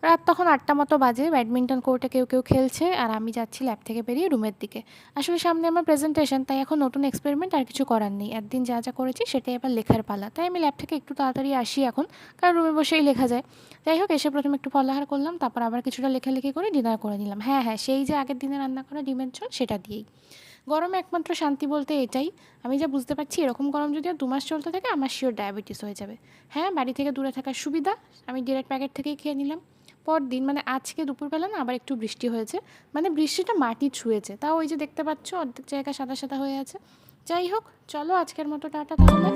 রাত তখন ৮টা মতো বাজে। ব্যাডমিন্টন কোর্টে কেউ কেউ খেলছে আর আমি যাচ্ছি ল্যাব থেকে বেরিয়ে রুমের দিকে। আসলে সামনে আমার প্রেজেন্টেশন, তাই এখন নতুন এক্সপেরিমেন্ট আর কিছু করার নেই। একদিন যা যা করেছি সেটাই এবার লেখার পালা। তাই আমি ল্যাব থেকে একটু তাড়াতাড়ি আসি এখন, কারণ রুমে বসেই লেখা যায়। যাই হোক, এসে প্রথমে একটু ফলাহার করলাম, তারপর আবার কিছুটা লেখালেখি করে ডিনার করে নিলাম। হ্যাঁ হ্যাঁ, সেই যে আগের দিনে রান্না করা ডিমের ঝোল, সেটা দিয়েই। গরমে একমাত্র শান্তি বলতে এটাই। আমি যা বুঝতে পারছি, এরকম গরম যদি আর ২ মাস চলতে থাকে আমার শিওর ডায়াবেটিস হয়ে যাবে। হ্যাঁ, বাড়ি থেকে দূরে থাকার সুবিধা, আমি ডিরেক্ট প্যাকেট থেকেই খেয়ে নিলাম। পরদিন মানে আজকে দুপুরবেলা না আবার একটু বৃষ্টি হয়েছে। মানে বৃষ্টিটা মাটি ছুঁয়েছে, তাও ওই যে দেখতে পাচ্ছ অর্ধেক জায়গা সাদা সাদা হয়ে আছে। যাই হোক, চলো আজকের মতো টাটা তাহলে।